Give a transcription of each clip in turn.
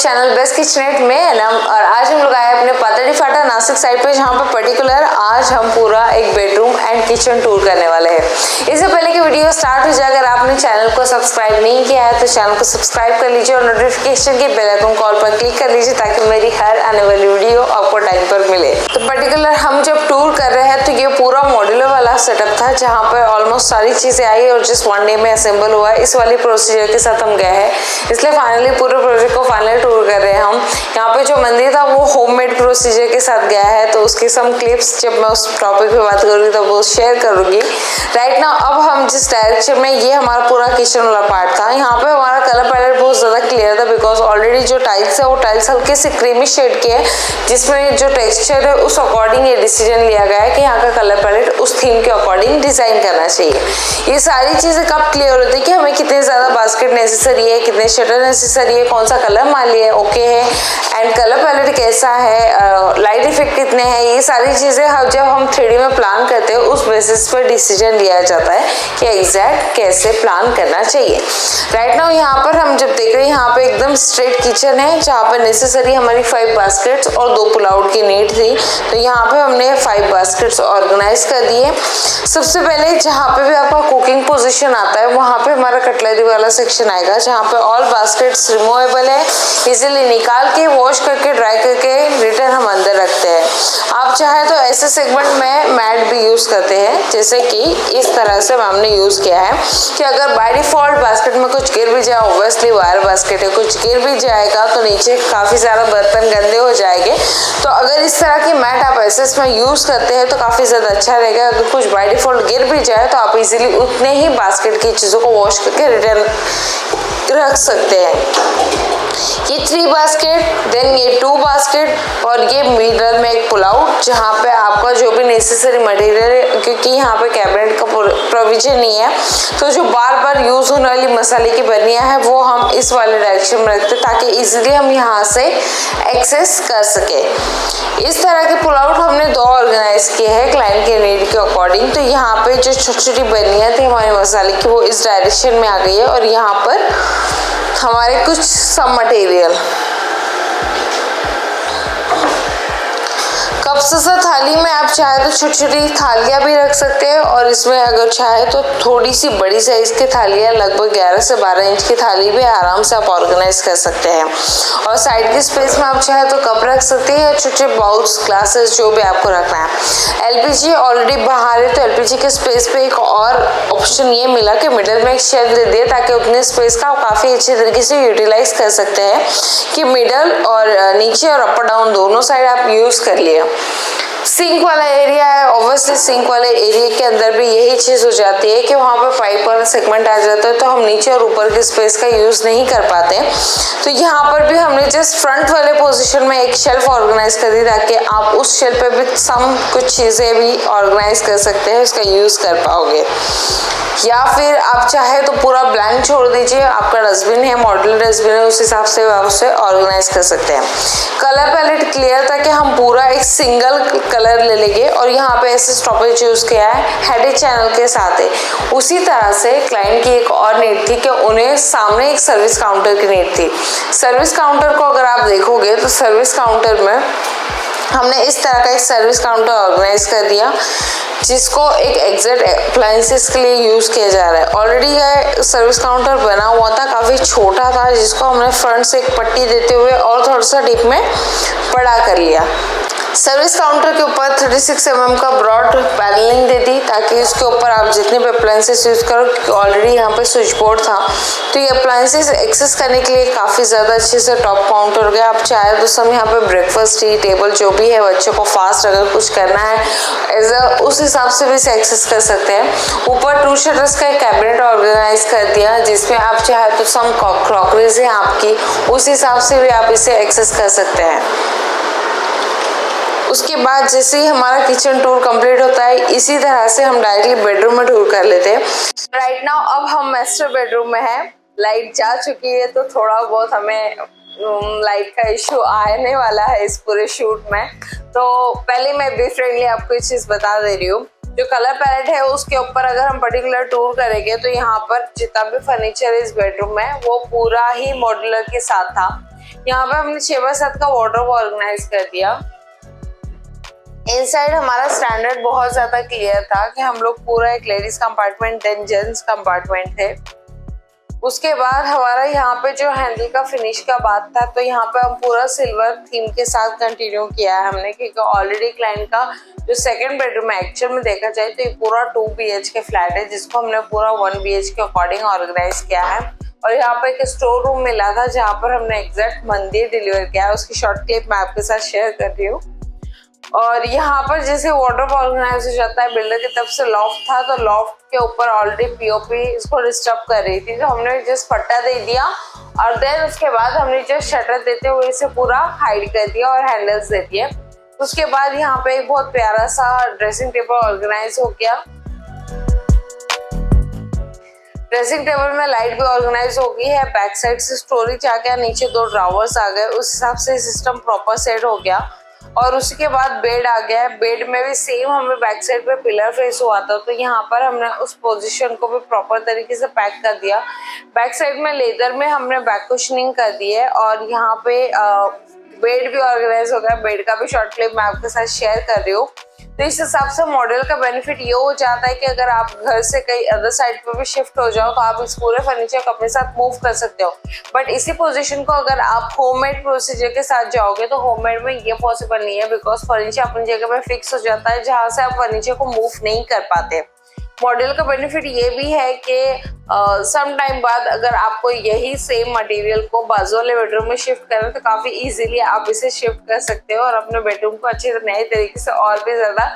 Channel best kitchenette में और आज हम लोग आए अपने पातड़ी फाटा नासिक साइड पे, जहाँ पे पर्टिकुलर आज हम पूरा एक बेडरूम एंड किचन टूर करने वाले हैं। इससे पहले कि वीडियो स्टार्ट हो जाए, अगर आपने चैनल को सब्सक्राइब नहीं किया है तो चैनल को सब्सक्राइब कर लीजिए और नोटिफिकेशन के बेल आइकन कॉल पर क्लिक कर लीजिए ताकि मेरी हर आने वाली वीडियो आपको टाइम पर मिले। तो पर्टिकुलर हम जब टूर कर रहे हैं तो ये पूरा मॉड्यूलर वाला सेटअप था, जहाँ पे ऑलमोस्ट सारी चीजें आई और जस्ट वन डे में असेंबल हुआ। इस वाली प्रोसीजर के साथ हम गए हैं, इसलिए फाइनली पूरे प्रोजेक्ट को फाइनली टूर कर रहे हैं हम। यहाँ पे जो मंदिर था वो होममेड प्रोसीजर के साथ गया है, तो उसके सम क्लिप्स जब मैं उस टॉपिक पे बात करूँगी तो वो शेयर करूँगी। राइट नाउ अब हम जिस डायरेक्शन में, ये हमारा पूरा किचन वाला पार्ट था। यहाँ पे हमारा कलर पैलेट बहुत ज़्यादा क्लियर था बिकॉज ऑलरेडी जो टाइल्स है वो टाइल्स हल्के से क्रीमी शेड के है, जिसमें जो टेक्सचर है उस अकॉर्डिंग ये डिसीजन लिया गया है कि यहाँ का कलर पैलेट उस थीम के अकॉर्डिंग डिजाइन करना चाहिए। ये सारी चीज़ें कब क्लियर होती है कि हमें कितने ज़्यादा बास्केट नेसेसरी है, कितने शटर नेसेसरी है, कौन सा कलर मान लिया ओके है, एंड कलर पैलेट कैसा है, लाइट इफेक्ट कितने हैं, ये सारी चीज़ें जब हम 3D में प्लान करते हैं उस बेसिस पर डिसीजन लिया जाता है कि एग्जैक्ट कैसे प्लान करना चाहिए। राइट नाउ यहाँ पर हम जब देख रहे हैं, यहाँ पे एकदम स्ट्रेट किचन है जहाँ पर नेसेसरी हमारी 5 बास्केट्स और 2 पुल आउट की नीड थी, तो यहाँ पे हमने 5 बास्केट्स ऑर्गेनाइज कर दिए। सबसे पहले जहाँ पे भी आपका कुकिंग पोजीशन आता है वहाँ पे हमारा कटलरी वाला सेक्शन आएगा, जहाँ पे ऑल बास्केट्स रिमूवेबल है, इजीली निकाल के वॉश करके ड्राई करके रिटर्न हम अंदर रखते हैं। आप चाहे तो ऐसे सेगमेंट में मैट भी यूज करते हैं, जैसे कि इस तरह से हमने यूज किया है कि अगर बाय डिफॉल्ट बास्केट में कुछ गिर भी जाए, ऑब्वियसली वायर बास्केट है, कुछ गिर भी जाएगा तो नीचे काफी सारा बर्तन गंदे हो जाएंगे। तो अगर इस तरह की मैट आप ऐसे में यूज करते हैं तो काफी ज्यादा अच्छा रहेगा। अगर कुछ बाय डिफॉल्ट गिर भी जाए तो आप इजीली उतने ही बास्केट की चीजों को वॉश करके रिटर्न रख सकते हैं। ये 3 बास्केट, देन ये 2 बास्केट और ये मिडल में एक पुल आउट, जहाँ पे आपका जो भी नेसेसरी मटेरियल है, क्योंकि यहाँ पे कैबिनेट का प्रोविजन नहीं है, तो जो बार बार यूज होने वाली मसाले की बर्नियाँ हैं वो हम इस वाले डायरेक्शन में रखते हैं ताकि इजीली हम यहाँ से एक्सेस कर सके। इस तरह के पुल आउट हमने 2 ऑर्गेनाइज किए हैं क्लाइंट के नीड के अकॉर्डिंग। तो यहाँ पे जो छोटी छोटी बर्नियाँ थी हमारे मसाले की वो इस डायरेक्शन में आ गई है और यहाँ पर हमारे कुछ सब मटेरियल कप सा थाली में आप चाहे तो छोटी छोटी थालियाँ भी रख सकते हैं और इसमें अगर चाहे तो थोड़ी सी बड़ी साइज की थालियाँ, लगभग 11 से 12 इंच की थाली भी आराम से आप ऑर्गेनाइज कर सकते हैं। और साइड के स्पेस में आप चाहे तो कप रख सकते हैं या छोटे छोटे बाउल्स, ग्लासेस, जो भी आपको रखना है। एलपीजी ऑलरेडी बाहर है तो एलपीजी के स्पेस पे एक और ऑप्शन ये मिला कि मिडल में एक शेल्फ दे दिए ताकि उतने स्पेस का आप काफ़ी अच्छे तरीके से यूटिलाइज कर सकते हैं कि मिडल और नीचे और अपर डाउन दोनों साइड आप यूज़ कर लिए। सिंक वाला एरिया है, ऑब्वियसली सिंक वाले एरिया के अंदर भी यही चीज़ हो जाती है कि वहाँ पर पाइप वाला सेगमेंट आ जाता है तो हम नीचे और ऊपर के स्पेस का यूज़ नहीं कर पाते। तो यहाँ पर भी हमने जस्ट फ्रंट वाले पोजीशन में एक शेल्फ ऑर्गेनाइज कर दी ताकि आप उस शेल्फ पे भी सम कुछ चीज़ें भी ऑर्गेनाइज कर सकते हैं, उसका यूज़ कर पाओगे। या फिर आप चाहे तो पूरा ब्लैंक छोड़ दीजिए, आपका डस्टबिन है, मॉड्यूलर डस्टबिन है, उस हिसाब से आप उसे ऑर्गेनाइज कर सकते हैं। कलर पैलेट क्लियर था कि हम पूरा एक सिंगल कलर ले लेंगे और यहाँ पे ऐसे स्टॉपेज यूज किया है, हेडेड चैनल के साथ है। उसी तरह से क्लाइंट की एक और नीड थी कि उन्हें सामने एक सर्विस काउंटर की नीड थी। सर्विस काउंटर को अगर आप देखोगे तो सर्विस काउंटर में हमने इस तरह का एक सर्विस काउंटर ऑर्गेनाइज कर दिया जिसको एक एग्जैक्ट अप्लायंसेस के लिए यूज किया जा रहा है। ऑलरेडी यह सर्विस काउंटर बना हुआ था, काफी छोटा था, जिसको हमने फ्रंट से एक पट्टी देते हुए और थोड़ा सा डीप में बड़ा कर लिया। सर्विस काउंटर के ऊपर 36 mm का ब्रॉड पैनलिंग दे दी ताकि इसके ऊपर आप जितने भी अप्लायंसेस यूज करो, क्योंकि ऑलरेडी यहाँ पे स्विच बोर्ड था तो ये अप्लायंसेस एक्सेस करने के लिए काफ़ी ज़्यादा अच्छे से टॉप काउंटर हो गया। आप चाहे तो सब यहाँ पे ब्रेकफास्ट, टी टेबल जो भी है, बच्चों को फास्ट अगर कुछ करना है उस हिसाब से भी इसे एक्सेस कर सकते हैं। ऊपर 2 शटर्स का एक कैबिनेट ऑर्गेनाइज कर दिया जिसमें आप चाहे तो सम क्रॉकरीज है आपकी, उस हिसाब से भी आप इसे एक्सेस कर सकते हैं। उसके बाद जैसे ही हमारा किचन टूर कंप्लीट होता है, इसी तरह से हम डायरेक्टली बेडरूम में टूर कर लेते हैं। राइट नाउ अब हम मास्टर बेडरूम में हैं। लाइट जा चुकी है तो थोड़ा बहुत हमें लाइट का इशू आने वाला है इस पूरे शूट में। तो पहले मैं ब्रीफली आपको एक चीज बता दे रही हूँ, जो कलर पैलेट है उसके ऊपर अगर हम पर्टिकुलर टूर करेंगे तो यहाँ पर जितना भी फर्नीचर इस बेडरूम में वो पूरा ही मॉड्यूलर के साथ था। यहाँ पे हमने 6x7 का वार्डरोब ऑर्गेनाइज कर दिया। इनसाइड हमारा स्टैंडर्ड बहुत ज्यादा क्लियर था कि हम लोग पूरा एक ladies compartment then gents compartment थे। उसके बाद हमारा यहाँ पे जो हैंडल का फिनिश का बात था, तो यहाँ पे हम पूरा सिल्वर थीम के साथ कंटिन्यू किया है हमने, क्योंकि ऑलरेडी क्लाइंट का जो सेकंड बेडरूम है एक्चुअल में देखा जाए तो ये पूरा 2 BHK फ्लैट है, जिसको हमने पूरा 1 BHK के अकॉर्डिंग ऑर्गेनाइज किया है। और यहाँ पे एक स्टोर रूम मिला था जहाँ पर हमने एग्जैक्ट मंदिर डिलीवर किया है, उसकी शॉर्ट क्लिप मैं आपके साथ शेयर कर रही हूँ। और यहाँ पर जैसे वार्डरोब ऑर्गेनाइज हो जाता है, बिल्डर की तरफ से लॉफ्ट था, तो लॉफ्ट के ऊपर ऑलरेडी पीओपी इसको डिस्टर्ब कर रही थी, तो हमने जस्ट पट्टा दे दिया और देन उसके बाद हमने जस्ट शटर देते हुए इसे पूरा हाइड कर दिया और हैंडल्स दे दिए। उसके बाद यहाँ पे एक बहुत प्यारा सा ड्रेसिंग टेबल ऑर्गेनाइज हो गया। ड्रेसिंग टेबल में लाइट भी ऑर्गेनाइज हो गई है, बैक साइड से स्टोरेज आ गया, नीचे 2 ड्रावर्स आ गए, उस हिसाब से सिस्टम प्रॉपर सेट हो गया। और उसके बाद बेड आ गया है। बेड में भी सेम हमें बैक साइड पे पिलर फेस हुआ था, तो यहाँ पर हमने उस पोजीशन को भी प्रॉपर तरीके से पैक कर दिया। बैक साइड में लेदर में हमने बैक कुशनिंग कर दी है और यहाँ पे बेड भी ऑर्गेनाइज हो गया। बेड का भी शॉर्ट क्लिप मैं आपके साथ शेयर कर रही हूँ। तो इस हिसाब से मॉडल का बेनिफिट ये हो जाता है कि अगर आप घर से कहीं अदर साइड पे भी शिफ्ट हो जाओ तो आप इस पूरे फर्नीचर को अपने साथ मूव कर सकते हो। बट इसी पोजीशन को अगर आप होममेड प्रोसीजर के साथ जाओगे तो होममेड में ये पॉसिबल नहीं है, बिकॉज फर्नीचर अपनी जगह पे फिक्स हो जाता है जहाँ से आप फर्नीचर को मूव नहीं कर पाते। मॉडल का बेनिफिट ये भी है कि सम टाइम बाद अगर आपको यही सेम मटेरियल को बाजू वाले बेडरूम में शिफ्ट करना तो काफी इजीली आप इसे शिफ्ट कर सकते हो और अपने बेडरूम को अच्छे नए तरीके से और भी ज्यादा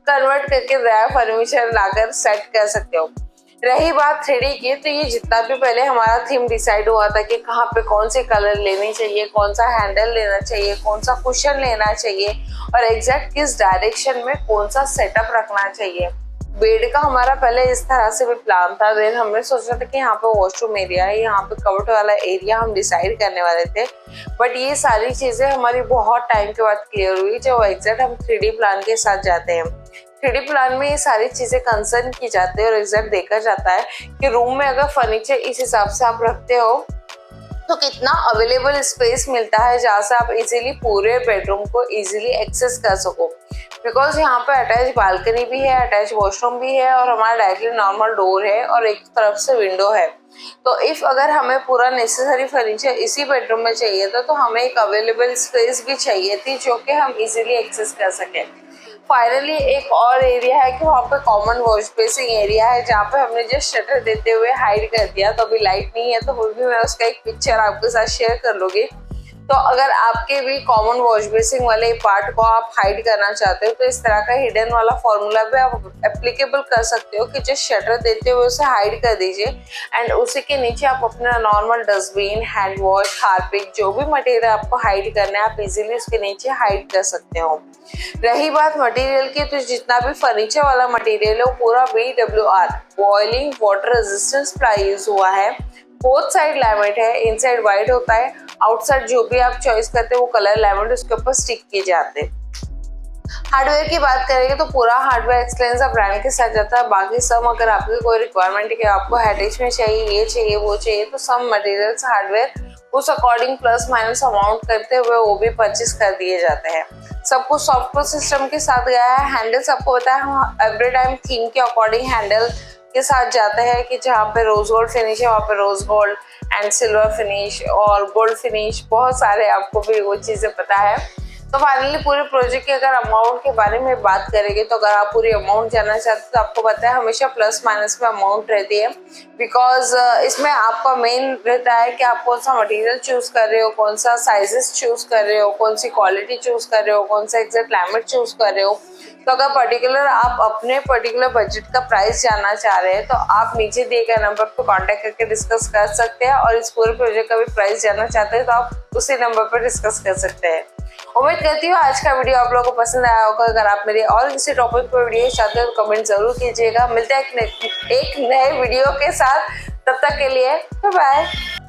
कन्वर्ट करके नया फर्नीचर लाकर सेट कर सकते हो। रही बात 3D की, तो ये जितना भी पहले हमारा थीम डिसाइड हुआ था कि कहाँ पे कौन से कलर लेने चाहिए, कौन सा हैंडल लेना चाहिए, कौन सा कुशन लेना चाहिए और एग्जैक्ट किस डायरेक्शन में कौन सा सेटअप रखना चाहिए। बेड का हमारा पहले इस तरह से भी प्लान था, देन हमने सोचा था कि यहाँ पे वॉशरूम एरिया है, यहाँ पे कबर्ड वाला एरिया हम डिसाइड करने वाले थे। बट ये सारी चीजें हमारी बहुत टाइम के बाद क्लियर हुई जब एग्जैक्ट हम 3D प्लान के साथ जाते हैं। 3D प्लान में ये सारी चीजें कंसर्न की जाती है और एग्जैक्ट देखा जाता है कि रूम में अगर फर्नीचर इस हिसाब से आप रखते हो तो कितना अवेलेबल स्पेस मिलता है जहाँ से आप इजीली पूरे बेडरूम को इजीली एक्सेस कर सको। बिकॉज यहाँ पे अटैच बालकनी भी है, अटैच वॉशरूम भी है और हमारा डायरेक्टली नॉर्मल डोर है और एक तरफ से विंडो है। तो इफ अगर हमें पूरा नेसेसरी फर्नीचर इसी बेडरूम में चाहिए था तो हमें एक अवेलेबल स्पेस भी चाहिए थी जो कि हम इजीली एक्सेस कर सकें। फाइनली एक और एरिया है कि वहाँ पे कॉमन वॉश बेसिंग एरिया है जहाँ पे हमने जस्ट शटर देते हुए हाइड कर दिया। तो अभी लाइट नहीं है तो फिर भी मैं उसका एक पिक्चर आपके साथ शेयर कर लूंगी। तो अगर आपके भी कॉमन वॉश बेसिंग वाले पार्ट को आप हाइड करना चाहते हो तो इस तरह का हिडन वाला फॉर्मूला भी आप एप्लीकेबल कर सकते हो कि जस्ट शटर देते हुए उसे हाइड कर दीजिए एंड उसी के नीचे आप अपना normal dustbin, hand wash, Harpic जो भी मटेरियल आपको हाइड करना है आप इजीली उसके नीचे हाइड कर सकते हो। रही बात मटेरियल की, तो जितना भी फर्नीचर वाला मटेरियल है वो पूरा BWR boiling water resistance price हुआ है। बोथ साइड लैमिनेट है, इनसाइड वाइट होता है, आउटसाइड जो भी आप चॉइस करते हैं वो कलर लैमिनेट उसके ऊपर स्टिक किए जाते हैं। हार्डवेयर की बात करेंगे तो पूरा हार्डवेयर एक्सलेंस ब्रांड के साथ जाता है। बाकी सब अगर आपकी कोई रिक्वायरमेंट है कि आपको हेरिटेज में चाहिए, ये चाहिए, वो चाहिए, तो सब मटेरियल्स हार्डवेयर उस अकॉर्डिंग प्लस माइनस अमाउंट करते हुए वो भी परचेस कर दिए जाते हैं। सब कुछ सॉफ्टवेयर सिस्टम के साथ गया है। हैंडल्स आपको पता है हम एवरी टाइम थीम के अकॉर्डिंग हैंडल के साथ जाते हैं कि जहाँ पे रोज गोल्ड फिनिश है वहाँ पे rose gold and silver finish और गोल्ड फिनिश, बहुत सारे आपको भी वो चीजें पता है। तो फाइनली पूरे प्रोजेक्ट के अगर अमाउंट के बारे में बात करेंगे तो अगर आप पूरी अमाउंट जानना चाहते हो तो आपको पता है हमेशा प्लस माइनस में अमाउंट रहती है। बिकॉज इसमें आपका मेन रहता है कि आप कौन सा मटेरियल चूज कर रहे हो, कौन सा साइजेस चूज कर रहे हो, कौन सी क्वालिटी चूज कर रहे हो, कौन सा एग्जैक्ट लैमिनेट चूज कर रहे हो। तो अगर पर्टिकुलर आप अपने पर्टिकुलर बजट का प्राइस जानना चाह रहे हैं तो आप नीचे दिए गए नंबर पर कांटेक्ट करके डिस्कस कर सकते हैं और इस पूरे प्रोजेक्ट का भी प्राइस जानना चाहते हैं तो आप उसी नंबर पर डिस्कस कर सकते हैं। उम्मीद करती हूँ आज का वीडियो आप लोगों को पसंद आया होगा। अगर आप मेरे और किसी टॉपिक पर वीडियो चाहते हो तो कमेंट जरूर कीजिएगा। मिलते हैं एक नए वीडियो के साथ, तब तक के लिए बाय बाय।